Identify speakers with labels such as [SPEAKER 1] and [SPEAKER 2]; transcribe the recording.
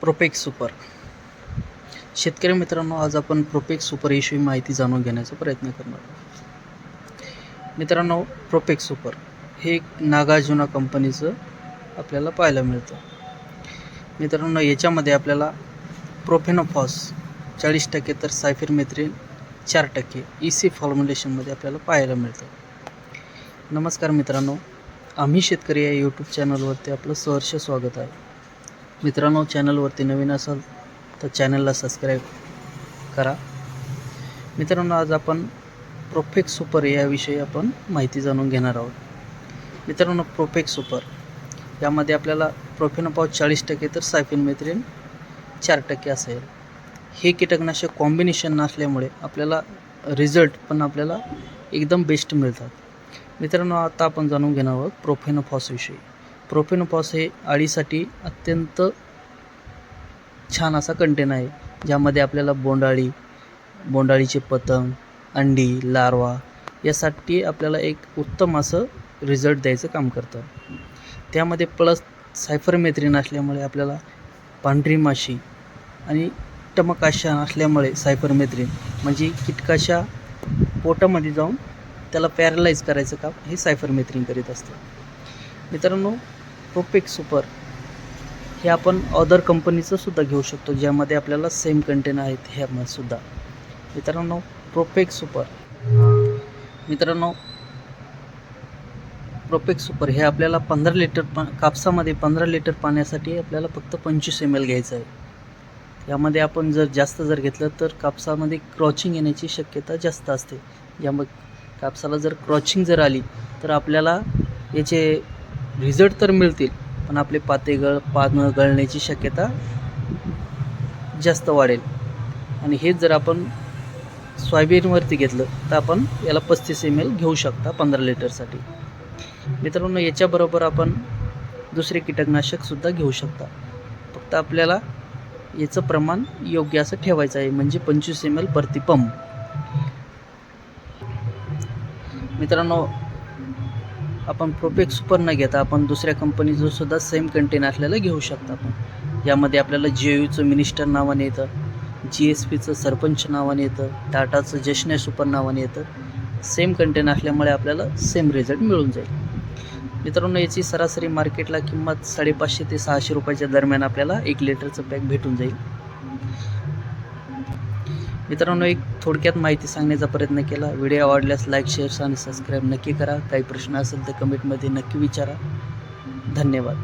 [SPEAKER 1] Propex super. शेतकरी मित्रांनो, आज आपण प्रोपेक्स सुपर विषयी माहिती जाणून घेण्याचा प्रयत्न करणार आहोत. मित्रांनो, प्रोपेक्स सुपर हे एक नागार्जुना कंपनीचं आपल्याला पाहायला मिळतं. मित्रांनो, याच्यामध्ये आपल्याला प्रोफेनोफॉस 40% तर सायफरमेथ्रिन 4% EC फॉर्म्युलेशनमध्ये आपल्याला पाहायला मिळतं. नमस्कार मित्रांनो, आम्ही शेतकरी या यूट्यूब चॅनलवरती आपलं सहर्ष स्वागत आहे. मित्रांनो, चॅनलवरती नवीन असाल तर चॅनलला सबस्क्राईब करा. मित्रांनो, आज आपण प्रोपेक्स सुपर याविषयी आपण माहिती जाणून घेणार आहोत. मित्रांनो, प्रोपेक्स सुपर यामध्ये आपल्याला प्रोफेनोफॉस 40% तर सायफरमेथ्रिन 4% असेल. हे कीटकनाशक कॉम्बिनेशन नसल्यामुळे आपल्याला रिझल्ट पण आपल्याला एकदम बेस्ट मिळतात. मित्रांनो, आता आपण जाणून घेणार आहोत प्रोफेनोफॉस विषयी. प्रोफेनोफॉस हे अळीसाठी अत्यंत छान असा कंटेन आहे, ज्यामध्ये आपल्याला बोंडाळीचे पतंग, अंडी, लार्वा यासाठी आपल्याला एक उत्तम असं रिझल्ट द्यायचं काम करतं. त्यामध्ये प्लस सायफरमेथ्रिन असल्यामुळे आपल्याला पांढरी माशी आणि टमकाशा असल्यामुळे सायफरमेथ्रिन म्हणजे कीटकाच्या पोटामध्ये जाऊन त्याला पॅरलाइज करायचं काम हे सायफरमेथ्रिन करीत असतं. मित्रांनो, प्रोपेक्स सुपर हे आपण अदर कंपनीचं सुद्धा घेऊ शकतो, ज्यामध्ये आपल्याला सेम कंटेन आहेत ह्यामध्ये सुद्धा. मित्रांनो, प्रोपेक्स सुपर हे आपल्याला 15 लिटर कापसामध्ये 15 लिटर पाण्यासाठी आपल्याला फक्त 25 ml घ्यायचं आहे. यामध्ये आपण जर घेतलं तर कापसामध्ये क्रॉचिंग येण्याची शक्यता जास्त असते. यामध्ये कापसाला जर क्रॉचिंग आली तर आपल्याला याचे रिझल्ट तर मिळतील, पण आपले पानं गळण्याची शक्यता जास्त वाढेल. आणि हेच जर आपण सोयाबीनवरती घेतलं तर आपण याला 35 ml घेऊ शकता 15 लिटरसाठी. मित्रांनो, याच्याबरोबर आपण दुसरे कीटकनाशकसुद्धा घेऊ शकता. फक्त आपल्याला याचं प्रमाण योग्य असं ठेवायचं आहे, म्हणजे 25 ml प्रति पंप. मित्रांनो, आपण प्रोपेक्स सुपर न घेता आपण दुसऱ्या कंपनीचं सुद्धा सेम कंटेन असलेलं घेऊ शकता. आपण यामध्ये आपल्याला JUचं मिनिस्टर नावाने येतं, GSPचं सरपंच नावाने येतं, टाटाचं जशने सुपर नावाने येतं. सेम कंटेन असल्यामुळे आपल्याला सेम रिझल्ट मिळून जाईल. मित्रांनो, याची सरासरी मार्केटला किंमत 550 ते 600 रुपयाच्या दरम्यान आपल्याला 1 लिटरचं पॅक भेटून जाईल. मित्रांनो, एक थोडक्यात माहिती सांगण्याचा प्रयत्न केला. व्हिडिओ आवडल्यास लाईक, शेअर आणि सबस्क्राईब नक्की करा. काही प्रश्न असेल तर कमेंटमध्ये नक्की विचारा. धन्यवाद.